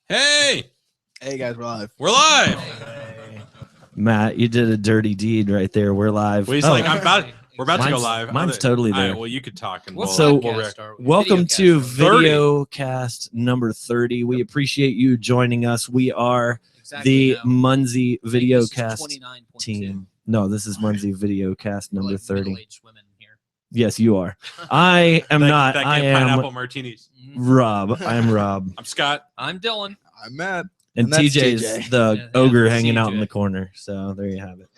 Hey! Hey guys, we're live. We're live! Matt, you did a dirty deed right there. We're live. Well, he's like, we're about to go live. Mine's totally there. All right, well, you could talk. And Welcome to Videocast number 30. We appreciate you joining us. We are the Munzee Videocast team. No, this is Munzee Videocast number 30. Yes, you are. I am not. I am pineapple martinis. Rob. I am Rob. I'm Scott. I'm Dylan. I'm Matt. And TJ's the ogre hanging out in the corner. So there you have it.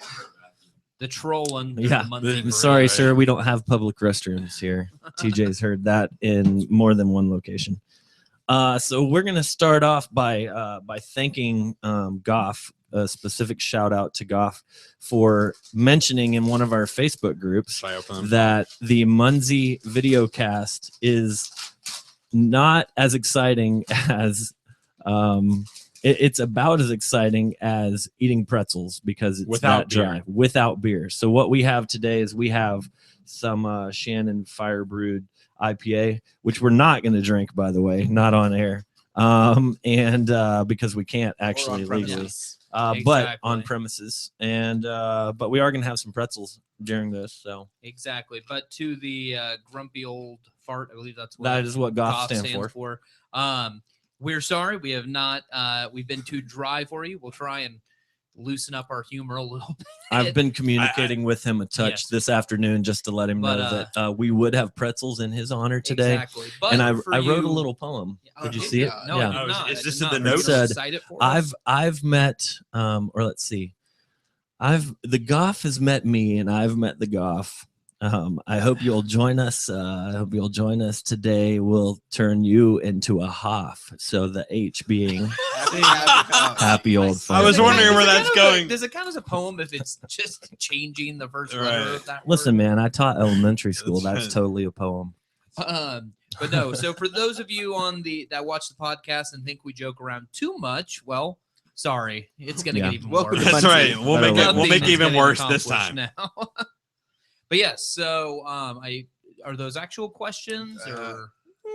The troll and I'm sorry, sir. We don't have public restrooms here. TJ's heard that in more than one location. So we're gonna start off by thanking Goff. A specific shout out to Goff for mentioning in one of our Facebook groups that the Munzee Videocast is not as exciting as it's about as exciting as eating pretzels because it's that dry without beer. So what we have today is we have some Shannon Fire Brewed IPA, which we're not going to drink, by the way, not on air, and because we can't actually legally. But on premises, and but we are gonna have some pretzels during this. So but to the grumpy old fart, I believe that is what Goff stands for. We're sorry, we have not. We've been too dry for you. We'll try and loosen up our humor a little bit. I've been communicating with him a touch this afternoon just to let him know that we would have pretzels in his honor today. Exactly. But and I wrote a little poem. Did you see it? No, yeah. Is this in the notes? It said, I've met or let's see. The Goff has met me and I've met the Goff. I hope you'll join us. I hope you'll join us today. We'll turn you into a Hoff. So the H being happy old fun. I was wondering where that's going. Does it count as a poem if it's just changing the first letter of that word? Listen, man, I taught elementary school. That's totally a poem. But no. So for those of you that watch the podcast and think we joke around too much, well, sorry, it's gonna get even worse. That's right. We'll make it even worse this time. Now. But yes, so are those actual questions or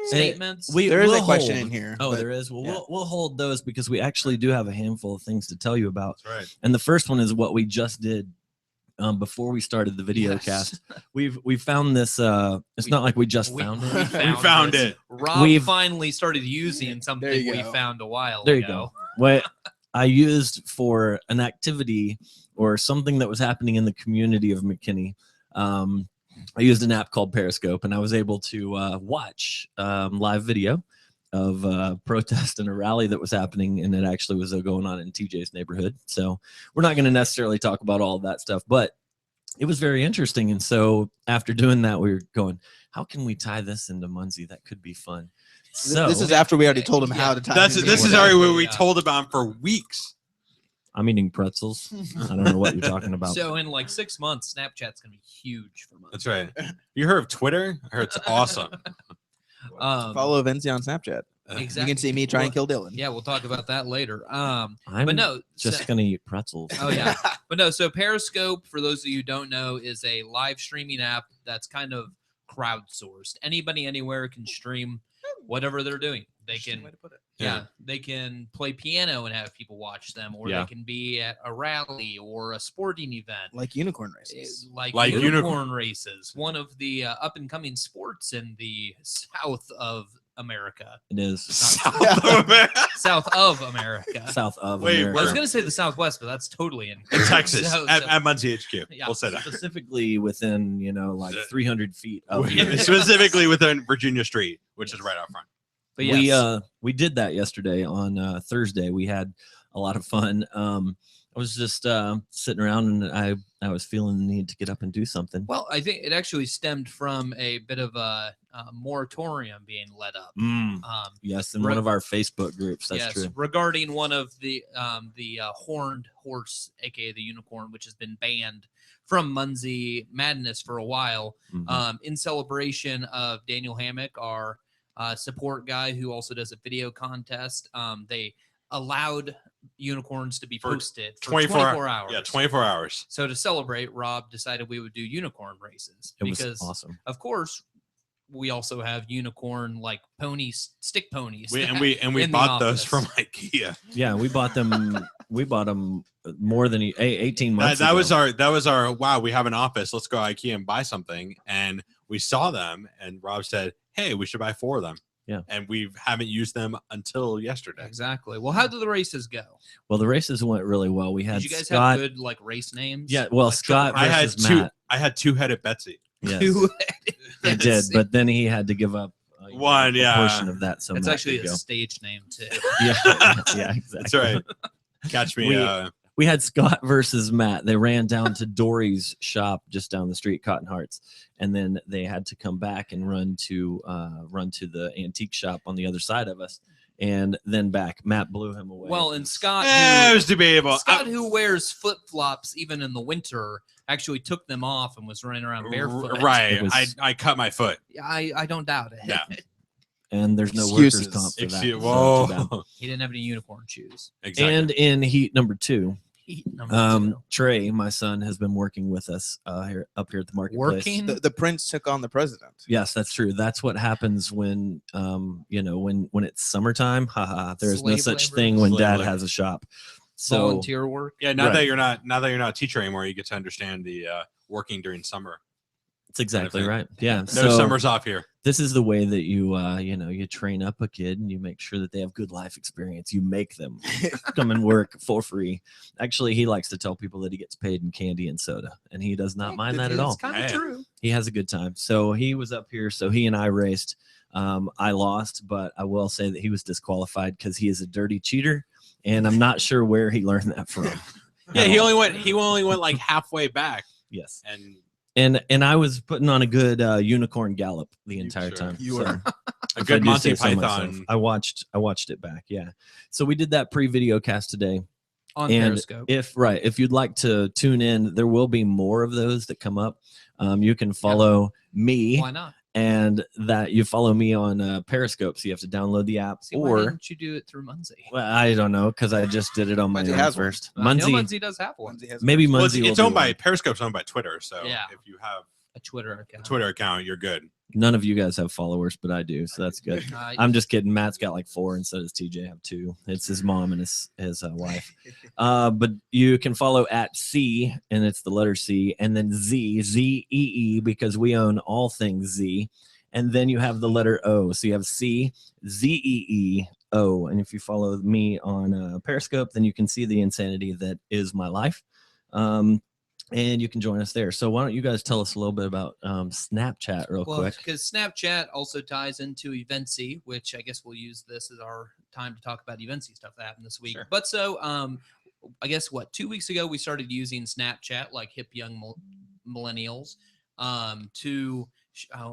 statements? There is a question in here. Oh, there is. Well, we'll hold those because we actually do have a handful of things to tell you about. That's right. And the first one is what we just did before we started the video cast. We found this. It's not like we just found it. We found it. Rob finally started using something we found a while ago. There you go. What I used for an activity or something that was happening in the community of McKinney. I used an app called Periscope, and I was able to watch live video of a protest and a rally that was happening, and it actually was going on in TJ's neighborhood. So we're not going to necessarily talk about all of that stuff, but it was very interesting. And so after doing that, we were going, how can we tie this into Munzee? That could be fun. So this is after we already told him how to tie. This is already what we told about him for weeks. I'm eating pretzels. I don't know what you're talking about. So in like 6 months, Snapchat's gonna be huge for months. That's right. You heard of Twitter? I heard it's awesome. Follow Vinci on Snapchat. Exactly. You can see me try and kill Dylan. Yeah, we'll talk about that later. But no, just gonna eat pretzels. Oh yeah, but no. So Periscope, for those of you who don't know, is a live streaming app that's kind of crowdsourced. Anybody, anywhere can stream whatever they're doing. They can. They can play piano and have people watch them, or they can be at a rally or a sporting event, like unicorn races. Like unicorn races, one of the up and coming sports in the south of America. It is south of America. South of America. I was going to say the Southwest, but that's totally in Texas at Munzee HQ. Yeah, we'll say that specifically within 300 feet of specifically within Virginia Street, which is right out front. But we did that yesterday on Thursday. We had a lot of fun. I was just sitting around and I was feeling the need to get up and do something. Well, I think it actually stemmed from a bit of a moratorium being let up. Yes, in one of our Facebook groups. That's true. Regarding one of the horned horse, aka the unicorn, which has been banned from Munzee Madness for a while, in celebration of Daniel Hammock, our support guy who also does a video contest. They allowed unicorns to be posted for 24 hours. Yeah, 24 hours. So to celebrate, Rob decided we would do unicorn races. It was awesome. Of course, we also have unicorn like stick ponies. We in the bought those office. from IKEA. Yeah, we bought them. We bought them more than 18 months That ago. was our wow. We have an office. Let's go to IKEA and buy something. And we saw them, and Rob said, "Hey, we should buy 4 of them." Yeah. And we haven't used them until yesterday. Exactly. Well, how did the races go? Well, the races went really well. We had Did you guys Scott. have good like race names? Yeah, well, Like Scott triple I versus had Matt. I had 2-headed Betsy. Yes, Two-headed he did, Betsy. but then he had to give up One, a portion of that. So It's Matt actually could a go. stage name too. Yeah, yeah, exactly. That's right. Catch me. We had Scott versus Matt. They ran down to Dory's shop just down the street, Cotton Hearts, and then they had to come back and run to the antique shop on the other side of us, and then back. Matt blew him away. Well, and Scott, it was debatable. Scott, who wears flip flops even in the winter, actually took them off and was running around barefoot. Right. It was- I cut my foot. I don't doubt it. Yeah. and there's no Excuses. workers comp for that. Excuse, so too bad. whoa. He didn't have any unicorn shoes. Exactly. And in heat number 2, Heat number two. Trey, my son, has been working with us up here at the marketplace. Working. The prince took on the president. Yes, that's true. That's what happens when when it's summertime. Haha, there is no Slave such labor. thing when Slave dad labor. has a shop. So Volunteer work. Yeah, now Right. that you're not a teacher anymore, you get to understand the working during summer. it's exactly thing. right. Yeah. No so summers off here. this is the way that you train up a kid and you make sure that they have good life experience. You make them come and work for free. Actually, he likes to tell people that he gets paid in candy and soda, and he does not mind that at all. It's kind of Hey. true. He has a good time. So he was up here. So he and I raced. I lost, but I will say that he was disqualified because he is a dirty cheater, and I'm not sure where he learned that from. Yeah, he only went like halfway back, Yes. and And I was putting on a good unicorn gallop the You entire sure? time. You So, were. a if good I do Monty say so myself. Python. I watched it back. Yeah. So we did that pre-video cast today. On And Periscope. If you'd like to tune in, there will be more of those that come up. You can follow me, Why not? and that you follow me on Periscope. So you have to download the app, See, why or didn't you do it through Munzee? well, I don't know because I just did it on my Munzee own has one. first. I know Munzee, Munzee does have one. Lindsay has maybe Well, Munzee. it's will owned do by one. Periscope's owned by Twitter, so Yeah. if you have A Twitter a account. Twitter account, you're good. None of you guys have followers, but I do, so that's good. I'm just kidding. Matt's got like 4, and so does TJ have 2. It's his mom and his wife. But you can follow at C, and it's the letter C, and then Z-E-E, because we own all things Z. And then you have the letter O. So you have C, Z-E-E-O. And if you follow me on Periscope, then you can see the insanity that is my life. And you can join us there. So why don't you guys tell us a little bit about Snapchat real quick? Because Snapchat also ties into Eventsy, which I guess we'll use this as our time to talk about Eventsy stuff that happened this week. Sure. But so I guess 2 weeks ago we started using Snapchat like hip young millennials to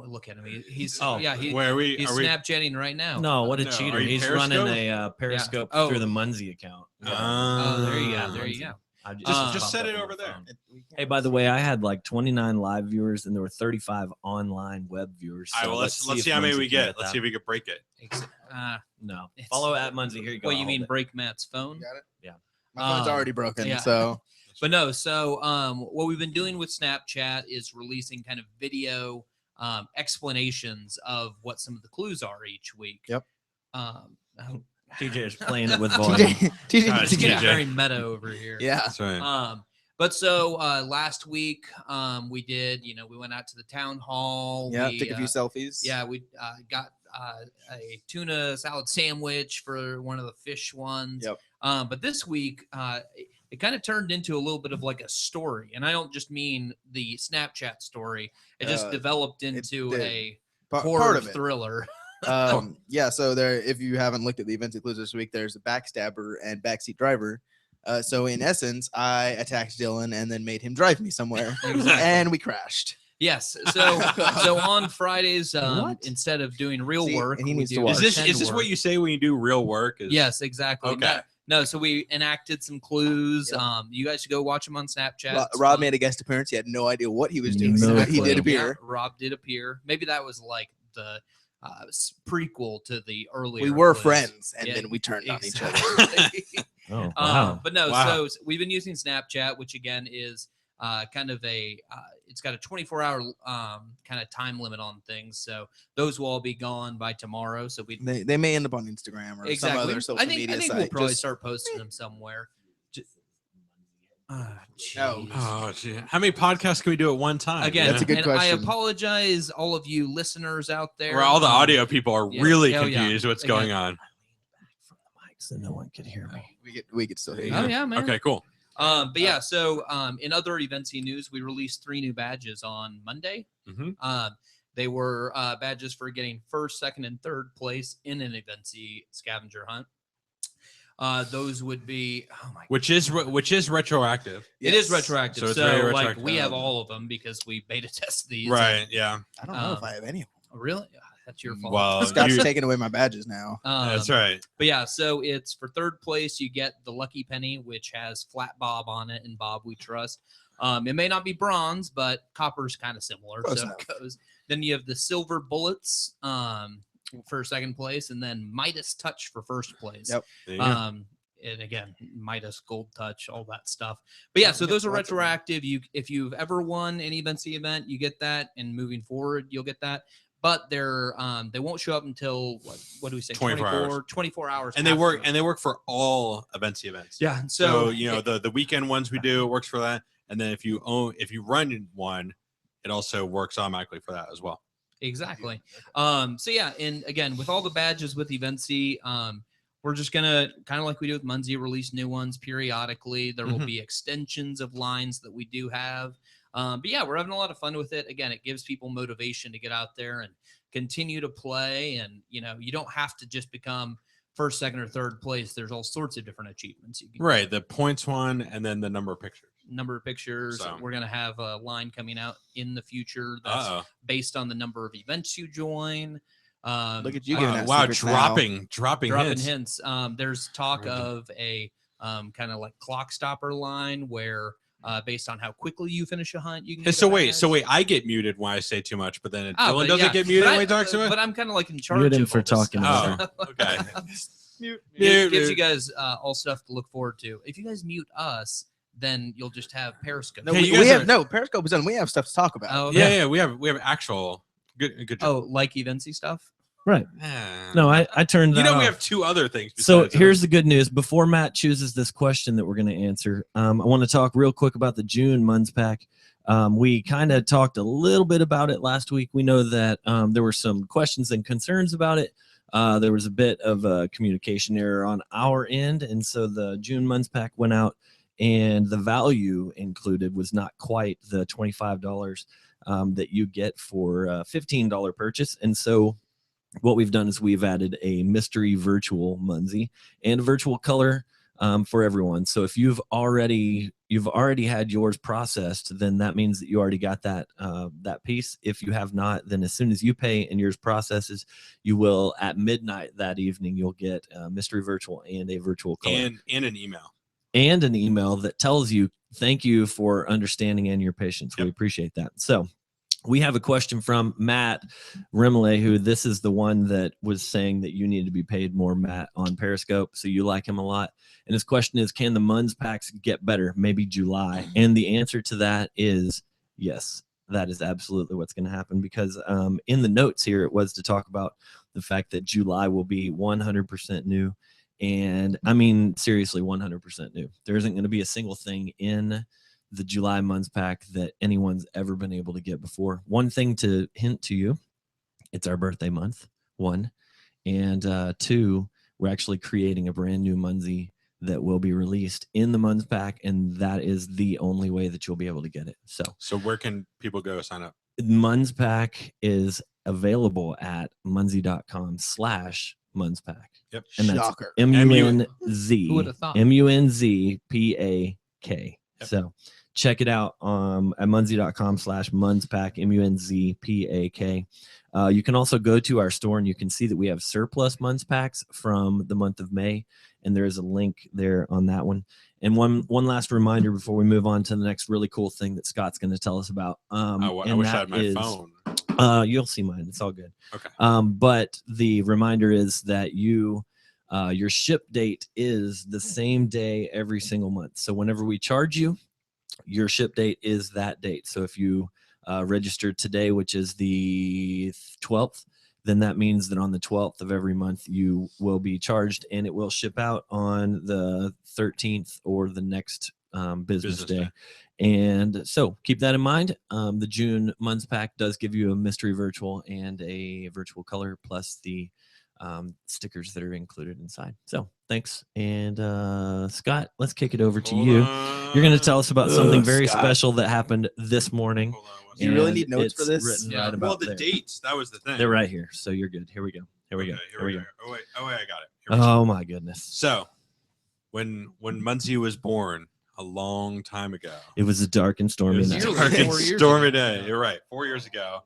look at him. He's Where are we? he's Are we? Snapchatting right now. No, what a No, cheater. are you He's Periscope? running a Periscope Oh. through the Munzee account. Oh, there you go. Ah. There you go. I Just popped set up it on over my there. phone. Hey, by the way, I had like 29 live viewers and there were 35 online web viewers. All right, So well, let's if see how many Munzee we can get. Let's that. see if we can break it. No, It's- follow at Munzee. Here you go. What you I'll mean hold it. break Matt's phone? Got it? Yeah. My phone's already broken, yeah. so But no, so what we've been doing with Snapchat is releasing kind of video explanations of what some of the clues are each week. Yep. TJ is playing it with volume. TJ, It's getting TJ. very meta over here. yeah. That's right. But so last week we did, we went out to the town hall. Yeah, we, take a few selfies. Yeah, we got a tuna salad sandwich for one of the fish ones. Yep. But this week, it kind of turned into a little bit of like a story. And I don't just mean the Snapchat story. It just developed into did. a part horror of it. thriller. Yeah, so there, if you haven't looked at the events clues this week, there's a backstabber and backseat driver. So in essence, I attacked Dylan and then made him drive me somewhere, Exactly. and we crashed. Yes. So on Fridays, What? instead of doing real See, work, and he we needs to do watch. Is pretend this work. what you say when you do real work? Yes, exactly. Okay. No, so we enacted some clues. Yep. You guys should go watch them on Snapchat. It's Rob fun. made a guest appearance. He had no idea what he was doing, No but he clue. did Yeah, appear. Yeah, Rob did appear. Maybe that was like the prequel to the earlier. We were clues. friends, and Yeah, then we turned on each other. exactly. Oh, wow. But no, Wow. so we've been using Snapchat, which again is kind of it's got a 24-hour kind of time limit on things. So those will all be gone by tomorrow. So they may end up on Instagram or some other social media I think site. we'll probably start posting them somewhere. No. Oh, gee. How many podcasts can we do at one time? Again, That's a good and question. I apologize, all of you listeners out there. Where all the audio people are yeah. really Oh, yeah. confused what's Again. going on. From the mic so no one could hear me. We could still hear you. Oh yeah, man. Okay, cool. But yeah, so in other Eventsy news, we released 3 new badges on Monday. Mhm. They were badges for getting first, second, and third place in an Eventsy scavenger hunt. Those would be Which is retroactive. It is retroactive. So So, it's very like retroactive. we have all of them because we beta test these. Right. Yeah. I don't know if I have any of them. Really? That's your fault. Well, Scott's taking away my badges now. that's right. But yeah, so it's for third place, you get the Lucky Penny, which has flat Bob on it, and Bob we trust. It may not be bronze, but copper's kind of similar. Close so enough. it goes. Then you have the silver bullets for second place, and then Midas Touch for first place. Yep. There you go. And again, Midas Gold Touch, all that stuff. But yeah, so those are Lots of them. retroactive. If you've ever won any Eventsy event, you get that, and moving forward, you'll get that. But they're they won't show up until what do we say 24 hours And they after. work for all events. Yeah, So you know the weekend ones we do, it works for that. And then if you run one, it also works automatically for that as well. Exactly. So yeah, and again, with all the badges with Eventsy, we're just gonna kind of like we do with Munzee, release new ones periodically. There will be extensions of lines that we do have. But yeah, we're having a lot of fun with it. Again, it gives people motivation to get out there and continue to play. And you know, you don't have to just become first, second, or third place. There's all sorts of different achievements you can Right, the points one, and then the number of pictures. So, we're gonna have a line coming out in the future that's based on the number of events you join. Look at you giving out wow, secrets now. dropping hints. There's talk of a kind of like clock stopper line where based on how quickly you finish a hunt, you can. Hey, so wait, I get muted when I say too much, but then Dylan doesn't get muted when he talks to it. But I'm kind of like in charge. Mute him of for all this talking stuff. about Oh, okay. Mute. Mute. Gives you guys all stuff to look forward to. If you guys mute us, then you'll just have Periscope. No, Hey, you we guys have are- no Periscope is done. We have stuff to talk about. Oh, Yeah, we have actual good job. Oh, like Eventsy stuff. Right. Ah. No, I turned that You know, we off. have 2 other things. So besides here's the good news. Before Matt chooses this question that we're going to answer, I want to talk real quick about the June Munz Pack. We kind of talked a little bit about it last week. We know that there were some questions and concerns about it. There was a bit of a communication error on our end, and so the June Munz Pack went out, and the value included was not quite the $25 that you get for a $15 purchase. And so what we've done is we've added a mystery virtual Munzee and a virtual color for everyone. So if you've already had yours processed, then that means that you already got that piece. If you have not, then as soon as you pay and yours processes, you will at midnight that evening you'll get a mystery virtual and a virtual color and an email. And an email that tells you thank you for understanding and your patience. We appreciate that. So we have a question from Matt Rimley, who this is the one that was saying that you need to be paid more, Matt, on Periscope. So you like him a lot. And his question is, can the Munz packs get better? Maybe July. And the answer to that is yes. That is absolutely what's going to happen, because in the notes here, it was to talk about the fact that July will be 100% new. And I mean, seriously, 100% new. There isn't going to be a single thing in the July Munz pack that anyone's ever been able to get before. One thing to hint to you, it's our birthday month, 1. And 2, we're actually creating a brand new Munzee that will be released in the Munz pack, and that is the only way that you'll be able to get it. So where can people go sign up? Munz pack is available at munzee.com/Munz pack. Yep. And that's Shocker. MUNZ. Who would have thought? MUNZPAK. Yep. So check it out at munzee.com/Munz pack, MUNZPAK. You can also go to our store and you can see that we have surplus Munz packs from the month of May, and there is a link there on that one. And one last reminder before we move on to the next really cool thing that Scott's going to tell us about. I and wish I that had my is- phone. You'll see mine. It's all good. Okay. But the reminder is that your ship date is the same day every single month. So whenever we charge you, your ship date is that date. So if you registered today, which is the 12th, then that means that on the 12th of every month you will be charged, and it will ship out on the 13th or the next business day. And so keep that in mind. The June Munzee pack does give you a mystery virtual and a virtual color, plus the stickers that are included inside. So thanks. And Scott, let's kick it over to you. You're going to tell us about something very special that happened this morning. Do you really need notes for this? Written Yeah. right about the there. dates. That was the thing. They're right here. So you're good. Here we go. Here we go. Okay, Here we go. Oh wait, I got it. Here we go. Oh my goodness. So, when Munzee was born a long time ago, It was a dark and it stormy was night. a Nearly dark and 4 years stormy ago. day. You're right, 4 years ago.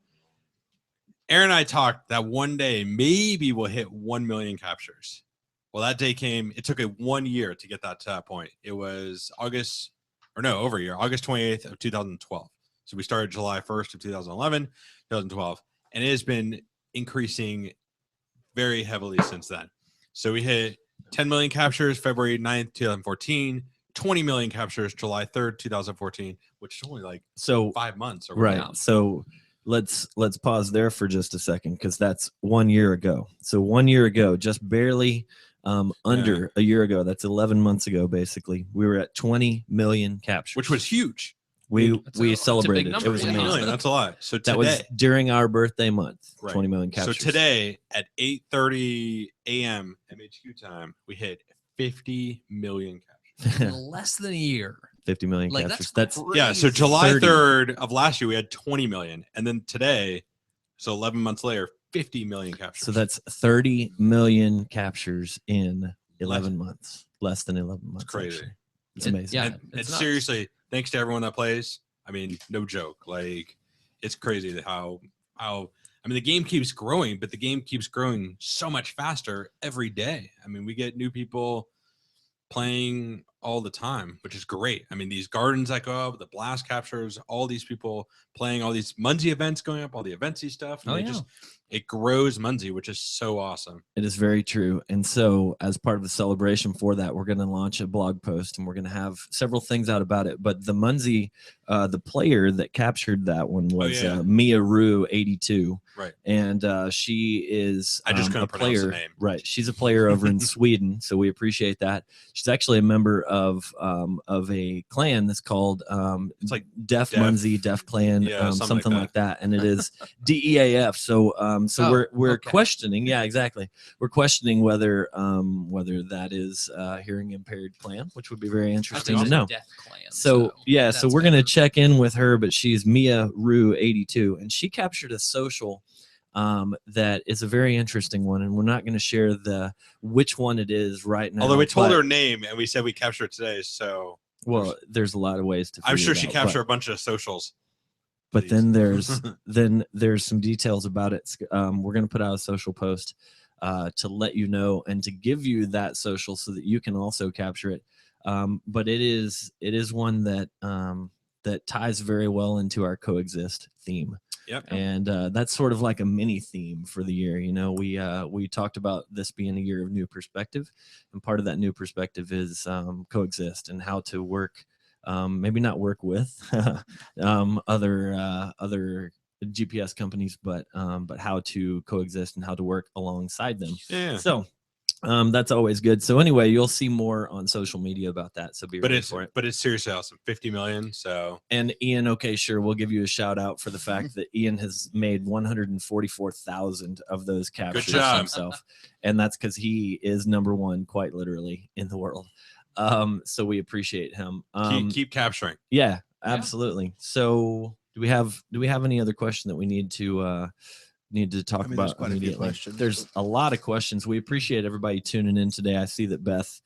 Aaron and I talked that one day maybe we'll hit 1 million captures. Well, that day came. It took 1 year to get that to that point. It was August 28th of 2012. So we started July 1st of 2011, 2012, and it has been increasing very heavily since then. So we hit 10 million captures February 9th, 2014, 20 million captures July 3rd, 2014, which is only like So 5 months. Or right. whatever. So let's pause there for just a second, because that's 1 year ago. So 1 year ago, just barely under a year ago, that's 11 months ago, basically, we were at 20 million captures, Which was huge. we That's a big celebrated. number, It was yeah. 20 amazing. million, that's a lot. So That was today, during our birthday month. Right. 20 million captures. so today at 8:30 a.m. MHQ time, we hit 50 million captures. In less than a year. 50 million Like captures. that's Yeah, so crazy. July 30. 3rd of last year, we had 20 million. And then today, so 11 months later, 50 million captures. So that's 30 million captures in 11 months. Less than 11 months. crazy. actually. It's It- amazing. yeah. And it's nuts. seriously, thanks to everyone that plays. I mean, no joke. Like, it's crazy how I mean, the game keeps growing, but the game keeps growing so much faster every day. I mean, we get new people playing all the time, which is great. I mean, these gardens that go up, the blast captures, all these people playing, all these Munzee events going up, all the eventsy stuff. And Oh, they yeah. just it grows Munzee, which is so awesome. It is very true. And so, as part of the celebration for that, we're going to launch a blog post, and we're going to have several things out about it. But the Munzee, the player that captured that one was yeah. Mia Rue 82. Right. And she is I just couldn't a pronounce the player. name. Right. She's a player over in Sweden. So we appreciate that. She's actually a member of a clan that's called It's like Def Def- Munzee, Def Clan, Yeah, something something like that. And it is DEAF. So Oh, we're okay. questioning. Yeah, exactly. We're questioning whether that is hearing impaired clan, which would be very I interesting think to it's a know. Death Clan, So yeah, so that's we're gonna better. check in with her, but she's Mia Rue 82, and she captured a social that is a very interesting one, and we're not going to share which one it is right now. Although we told but- her name and we said we captured it today, so well, there's a lot of ways to. I'm figure sure it she out, captured a but- bunch of socials. But Please. then there's some details about it. We're going to put out a social post to let you know and to give you that social so that you can also capture it. But it is one that that ties very well into our coexist theme. Yep. And that's sort of like a mini theme for the year. You know, we talked about this being a year of new perspective, and part of that new perspective is coexist and how to work. Maybe not work with other GPS companies, but how to coexist and how to work alongside them. Yeah. So that's always good. So anyway, you'll see more on social media about that. So be ready for it. But it's seriously awesome. 50 million. So And Ian, okay, sure, we'll give you a shout out for the fact that Ian has made 144,000 of those captures job. himself, and that's because he is number one, quite literally, in the world. So we appreciate him. keep capturing. Yeah, absolutely. So do we have any other question that we need to talk I mean, there's about quite a few immediately? questions. There's a lot of questions. We appreciate everybody tuning in today. I see that Beth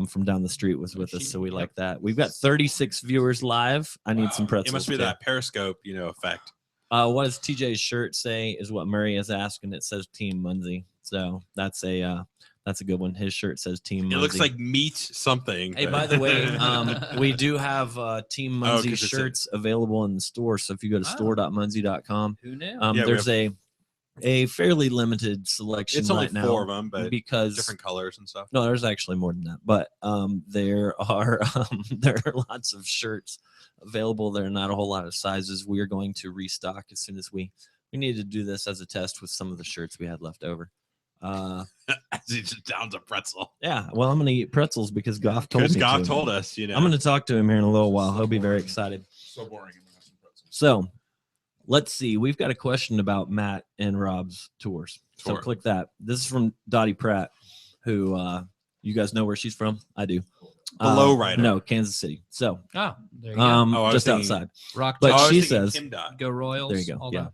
from down the street was with us, so we like that. We've got 36 viewers live. I need some pretzels. It must be too. that Periscope, effect. What does TJ's shirt say? Is what Murray is asking. It says Team Munzee, so that's a good one. His shirt says Team Munzee. It looks like meat something. Hey, but- by the way, we do have Team Munzee 'cause it's a- shirts available in the store. So if you go to store.munzee.com, Who knew? Yeah, we there's a a fairly limited selection It's only right now 4 of them, but because different colors and stuff. no, there's actually more than that, but there are there are lots of shirts available. There are not a whole lot of sizes. We are going to restock as soon as we need to do this as a test with some of the shirts we had left over. As he just downs a pretzel. Yeah, well, I'm gonna eat pretzels because Goff told Because me Goff to. told us, you know. I'm gonna talk to him here in a little while. He'll be very excited. So boring. I'm gonna have some pretzels. So let's see. We've got a question about Matt and Rob's tours. So Tour. click that. This is from Dottie Pratt, who you guys know where she's from. I do. The lowrider. No, Kansas City. So Oh, there you go. Oh, I was just thinking- outside. Rock but Oh, I was she thinking says- Kim Dot. Go Royals. There you go. all Yeah.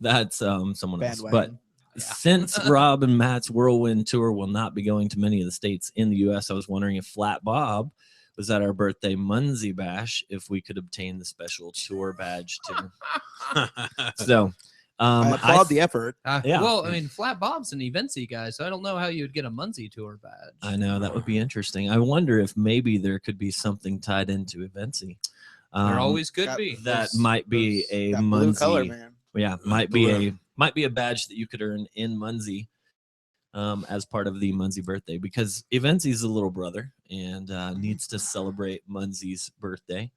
that. That's someone else. But Bandwagon. Yeah. since Rob and Matt's whirlwind tour will not be going to many of the states in the U.S., I was wondering if Flat Bob was at our birthday Munzee Bash, if we could obtain the special tour badge too. So I applaud the effort. Yeah. Well, I mean, Flat Bob's an Eventsy guy, so I don't know how you would get a Munzee tour badge. I know that would be interesting. I wonder if maybe there could be something tied into Eventsy. There always could got be. that those- might be a that blue color, Munzee. man. Yeah, might be a badge that you could earn in Munzee as part of the Munzee birthday, because Eventsy's a little brother and needs to celebrate Munzee's birthday.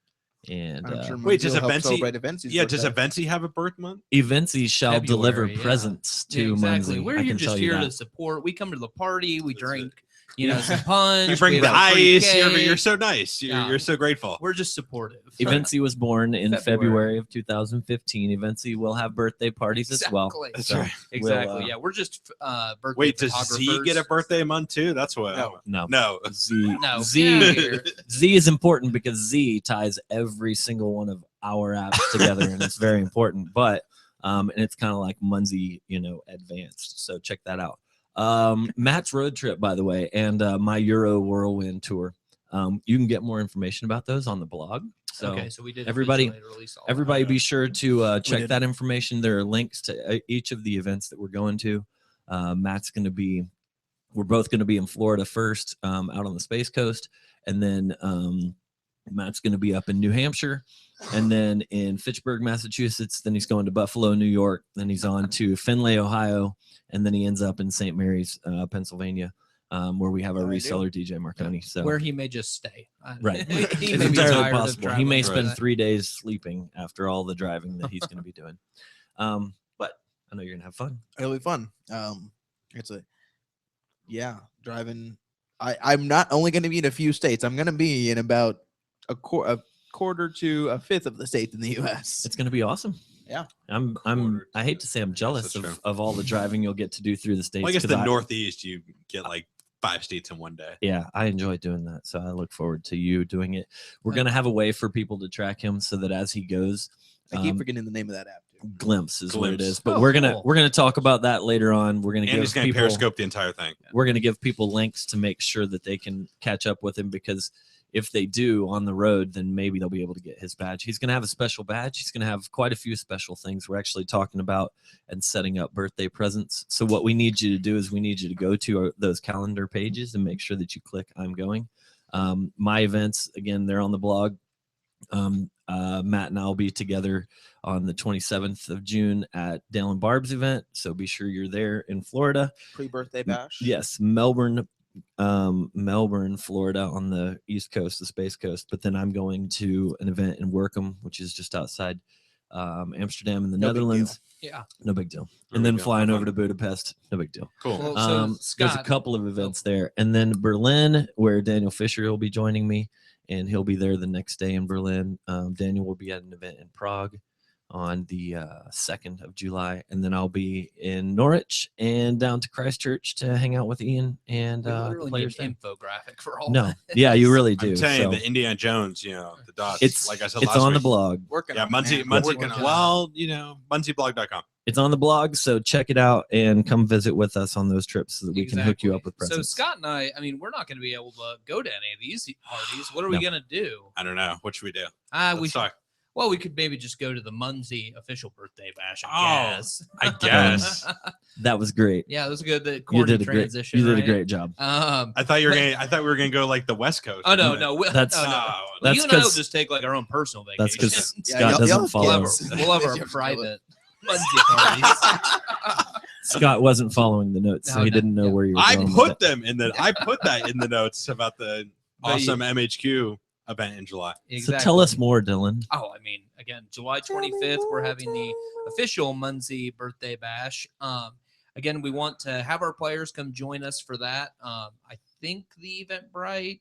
And I'm sure Wait, Munzee does will help Eventsy- celebrate Eventsy's Yeah, does birthday. Eventsy have a birth month? Eventsy shall deliver February, yeah. presents to Yeah, exactly. Munzee. We're I here can just tell you here that. to support. We come to the party. We That's drink, Yeah. some punch. You bring we the have a free ice. You're cake. so nice. Yeah. You're so grateful. We're just supportive. Eventsy was born in February. February of 2015. Eventsy will have birthday parties as well. Exactly. That's So right. Exactly. we'll, yeah, we're just birthday Wait, does photographers. Z get a birthday month too? That's what. No. No. No. Z No, Z get outta here. Z is important because Z ties every single one of our apps together, and it's very important. But and it's kind of like Munzee, advanced. So check that out. Matt's road trip, by the way, and my Euro Whirlwind tour. You can get more information about those on the blog. So Okay, so we did everybody- officially release all everybody Okay. be sure to check did. that information. There are links to each of the events that we're going to. We're both going to be in Florida first, out on the Space Coast, and then Matt's going to be up in New Hampshire, and then in Fitchburg, Massachusetts. Then he's going to Buffalo, New York. Then he's on to Findlay, Ohio, and then he ends up in St. Mary's, Pennsylvania, where we have our I do. reseller DJ Marconi. So where he may just stay. Right. He it's may be entirely tired of possible. He traveling may for spend that. 3 days sleeping after all the driving that he's going to be doing. But I know you're going to have fun. It'll be fun. Driving. I'm not only going to be in a few states. I'm going to be in about a quarter to a fifth of the states in the U.S. It's going to be awesome. Yeah. I hate to say I'm jealous that's of all the driving you'll get to do through the states. Well, I guess 'cause the Northeast, you get like 5 states in one day. Yeah, I enjoy doing that. So I look forward to you doing it. We're Yeah. going to have a way for people to track him so that as he goes, I keep um, forgetting the name of that app. Too. Glimpse is what it Glimpse. is. But Oh, we're gonna cool. talk about that later on. We're gonna And he's give going to people Periscope the entire thing. we're gonna give people links to make sure that they can catch up with him, because if they do on the road, then maybe they'll be able to get his badge. He's going to have a special badge. He's going to have quite a few special things we're actually talking about and setting up birthday presents. So what we need you to do is we need you to go to those calendar pages and make sure that you click I'm going. My events, again, they're on the blog. Matt and I will be together on the 27th of June at Dale and Barb's event. So be sure you're there in Florida. Pre-birthday bash. Yes, Melbourne, Florida, on the East Coast, the Space Coast. But then I'm going to an event in Workham, which is just outside Amsterdam in the No big deal. Netherlands. Yeah. No big deal. No And big then deal. flying Have over to fun. Budapest. No big deal. Cool. Well, so There's a Scott, couple of events there, and then Berlin, where Daniel Fisher will be joining me, and he'll be there the next day in Berlin. Daniel will be at an event in Prague on the 2nd of July, and then I'll be in Norwich and down to Christchurch to hang out with Ian and we the literally players. need an there. infographic for all No, that. yeah, you really do. I'm telling you, So the Indiana Jones, the dots. it's like I said it's last on the week. blog. Working Yeah, on it, Munzee. man. Munzee. Working on it. Well, MunzeeBlog.com. It's on the blog, so check it out and come visit with us on those trips so that we can hook you up with So presents. Scott and I mean, we're not going to be able to go to any of these parties. What are we No. going to do? I don't know. What should we do? We Let's talk. well, we could maybe just go to the Munzee official birthday bash. Oh. I guess. I guess. That was great. Yeah, that was good. The You corny did a great. transition. You did a right? great job. I thought you were gonna. I thought we were gonna go like the West Coast. Oh no, But- no, That's- no, no. Oh, That's you and I will 'cause- just take like our own personal vacation. That's because Yeah, Scott y'all- doesn't y'all follow. kids. We'll have You our have to private Munzee parties. Scott wasn't following the notes, so No, he no, didn't know yeah. where you were I going with put it. them in the. I put that in the notes about the awesome MHQ event in July. So tell us more, Dylan. Oh, I mean, again, July 25th, we're having the official Munzee birthday bash. Again, we want to have our players come join us for that. I think the Eventbrite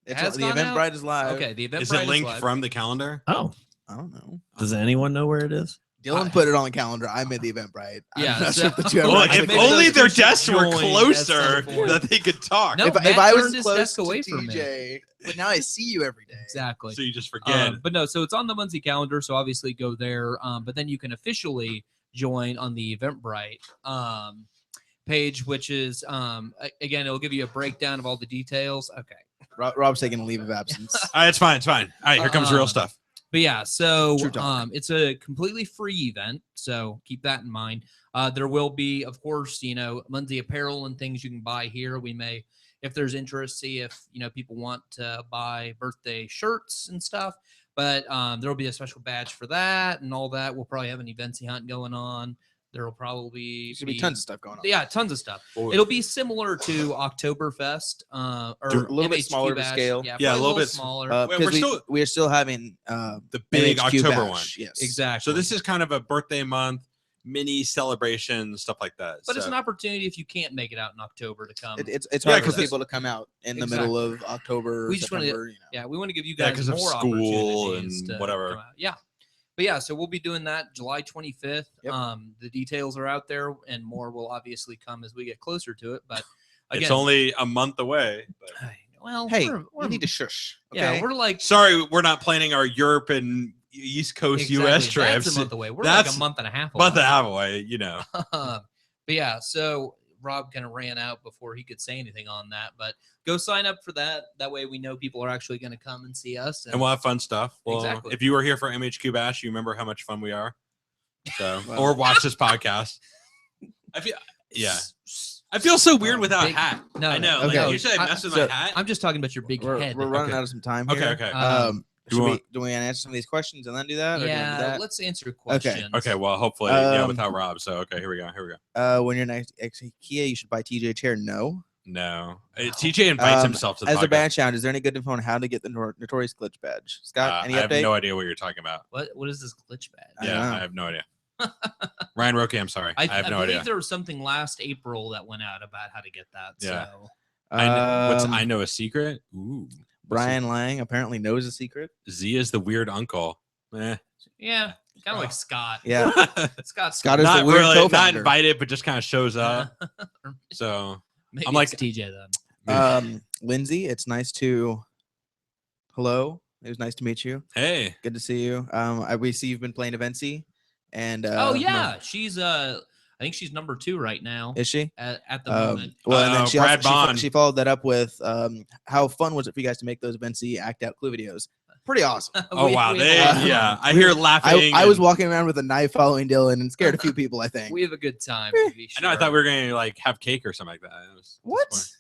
has The gone out. Eventbrite is live. Okay, the Eventbrite Is it linked live. from the calendar? Oh, I don't know. does anyone know where it is? Dylan put it on the calendar. I made the Eventbrite. Yeah, I'm not so- sure if the two Well, have if maybe only those their two should desks were join. closer That's the that they could talk. No, if Matt I was turned his close desk to away from me. TJ, but now I see you every day. Exactly. So you just forget. But no, so it's on the Munzee calendar, so obviously go there. But then you can officially join on the Eventbrite page, which is again, it'll give you a breakdown of all the details. Okay. Rob's taking a leave of absence. It's fine. It's fine. All right, here comes real stuff. But yeah, so True talk. it's a completely free event, so keep that in mind. There will be, of course, Munzee apparel and things you can buy here. We may, if there's interest, see if people want to buy birthday shirts and stuff. But there will be a special badge for that and all that. We'll probably have an eventsy hunt going on. There will probably There's gonna be tons of stuff going on. Yeah, tons of stuff. It'll be similar to Oktoberfest, or A little bit MHQ smaller of a bash. scale. Yeah, Yeah, a probably little bit smaller. Wait, Because we are still having The big MHQ October bash, one. Yes, Exactly. So this is kind of a birthday month mini celebration, stuff like that. But it's So- an opportunity if you can't make it out in October to come. It's Yeah, hard for 'cause it's- people to come out in the middle of October. We just wanna- September, Yeah, we want to give you Yeah, guys 'cause of more school opportunities and to whatever. come out. Yeah. But yeah, so we'll be doing that July 25th. Yep. The details are out there, and more will obviously come as we get closer to it. But again, It's only a month away. But. well, Hey, we're, we need to shush. yeah, Okay? we're like Sorry, we're not planning our Europe and East Coast exactly, U.S. That's trips. a month away. We're like That's a month and a half away. Month and a half away, But yeah, so Rob kind of ran out before he could say anything on that. But go sign up for that. That way we know people are actually going to come and see us. And we'll have fun stuff. Well, Exactly. if you were here for MHQ Bash, you remember how much fun we are. So, Well. or watch this podcast. I feel, yeah. I feel so weird without Big- a hat. No, I know. Okay. Like, usually I mess with So- my hat. I'm just talking about your big We're head. running Okay. out of some time Okay, here. okay. Do you we want- do we answer some of these questions and then do that? Or do we do Yeah, that? let's answer Okay. questions. Okay, well, hopefully, yeah, Um, without Rob. So, okay, here we go. When you're next at IKEA, you should buy TJ a chair. No. No. TJ invites himself to the As a podcast. badge challenge, is there any good info on how to get the Notorious Glitch badge? Scott, any I have update? no idea what you're talking about. What is this glitch badge? I Yeah, don't know. I have no idea. Ryan Roque, I'm sorry. I have no believe idea. there was something last April that went out about how to get that. Yeah. So I know a secret. Ooh. Brian Lang apparently knows a secret. Z is the weird uncle. yeah, kind of like Scott. Yeah, Scott's Scott is not the weird really, not co-founder. invited, but just kind of shows up. So Maybe I'm like- it's TJ then. Lindsay, it's nice to. Hello, it was nice to meet you. hey, Good to see you. We see you've been playing Eventsy, and Oh yeah, she's I think she's number 2 right now is she? at the moment. Well, and then she Brad also Bond. she followed that up with how fun was it for you guys to make those Eventsy act out clue videos? Pretty awesome. oh We- wow, we they, have- yeah, I hear laughing. I was and- walking around with a knife following Dylan and scared a few people. I think. We have a good time. to be I know. I sure. thought we were gonna like have cake or something like that. It was What? disappointing.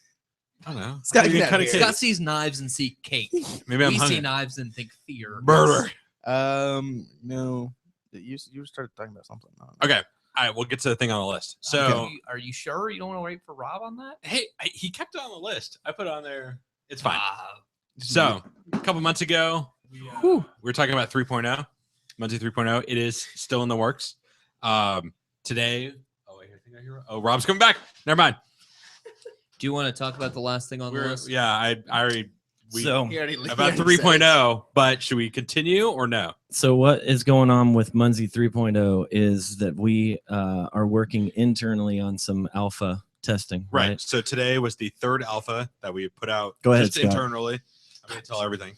I don't know. Scott, Maybe get out cut of a here. cake. Scott sees knives and see cake. Maybe I'm We see hungry. knives and think fear. Murder. No. You started talking about something. Okay. All right, we'll get to the thing on the list. So, Are you sure you don't want to wait for Rob on that? hey, he kept it on the list. I put it on there. It's fine. Ah, So, a couple months ago, we were talking about 3.0, Munzee 3.0. It is still in the works. Today, Rob's coming back. Never mind. do you want to talk about the last thing on the list? Yeah, I already So, about 3.0, but should we continue or no? so what is going on with Munzee 3.0 is that we are working internally on some alpha testing. Right. So today was the third alpha that we put out. Go ahead, just Scott. internally. I'm going to tell everything.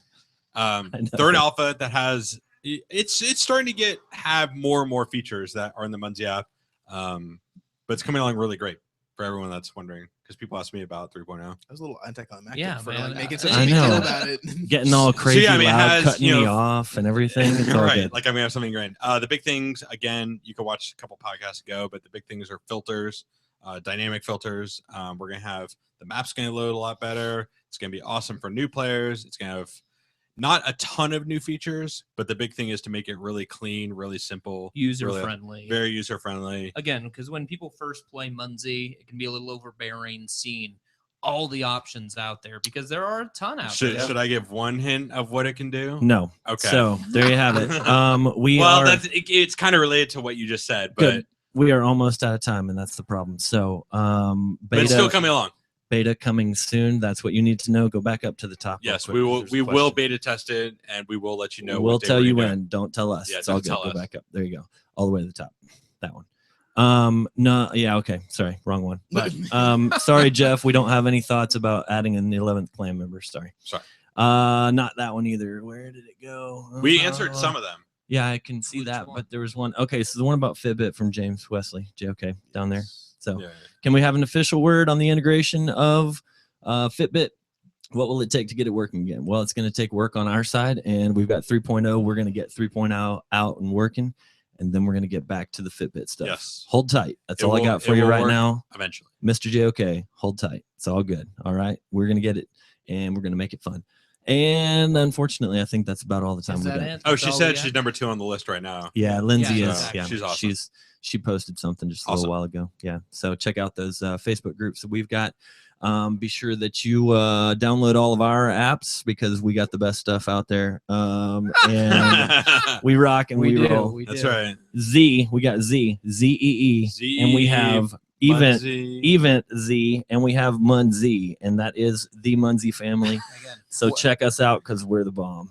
know. Third alpha that has it's starting to have more and more features that are in the Munzee app, but it's coming along really great for everyone that's wondering because people ask me about 3.0. I was a little anticlimactic Yeah, for man. like making I such a big know. deal about it. Getting all crazy I mean, it loud, has, cutting you me know, off and everything. It's all right. good. Like I'm gonna have something grand. The big things again, you can watch a couple podcasts ago, but the big things are filters, dynamic filters. We're gonna have the map's gonna load a lot better. It's gonna be awesome for new players. It's gonna have not a ton of new features, but the big thing is to make it really clean, really simple, User really, friendly. very user friendly. Again, because when people first play Munzee, it can be a little overbearing seeing all the options out there because there are a ton out there. Should I give one hint of what it can do? No. Okay. So there you have it. It's kind of related to what you just said, but good. We are almost out of time, and that's the problem. So but it's still coming along. Beta coming soon. That's what you need to know. Go back up to the top. Yes, real quick, we will beta test it, and we will let you know. We'll what day tell we're you gonna when. Don't tell us. Yeah, it's all don't good. tell Go us. back up. There you go. All the way to the top. That one. No, yeah, okay. Sorry, wrong one. But sorry, Jeff. We don't have any thoughts about adding an 11th clan member. Sorry. Not that one either. Where did it go? We answered some of them. Yeah, I can see Which that, one? but there was one. Okay, so the one about Fitbit from James Wesley, JOK, down there. So, Yeah. can we have an official word on the integration of Fitbit? What will it take to get it working again? Well, it's going to take work on our side, and we've got 3.0. We're going to get 3.0 out and working, and then we're going to get back to the Fitbit stuff. Yes. Hold tight. That's It all I will- got for it you will right work now. Eventually. Mr. JOK, hold tight. It's all good. All right. We're going to get it, and we're going to make it fun. And unfortunately, I think that's about all the time Is we that got. it? Oh, That's she all said we she's got? number 2 on the list right now. Yeah, Lindsay Yeah, is. Yeah, she's awesome. She posted something just a Awesome. little while ago. Yeah, so check out those Facebook groups that we've got. Be sure that you download all of our apps because we got the best stuff out there. And we rock and we roll. That's right. Z, we got Zee, and we have Event Z, and we have Munzee, and that is the Munzee family. Again, So check us out because we're the bomb.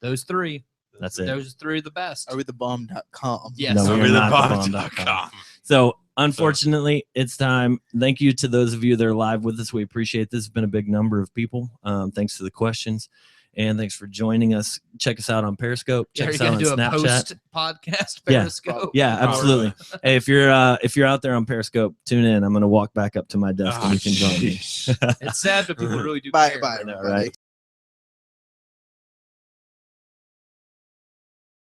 those three. That's it. Those three are the best. Are we the bomb.com? Yes. No, Over we're the not bomb.com. So unfortunately, it's time. Thank you to those of you that are live with us. We appreciate this. Has been a big number of people. Thanks for the questions, and thanks for joining us. Check us out on Periscope. Check Are you us out gonna on do a Snapchat. post podcast Yeah. Periscope? Yeah, absolutely. Hey, if you're out there on Periscope, tune in. I'm gonna walk back up to my desk and you can join me. It's sad, but people really do Bye, care. bye, I know, everybody. right?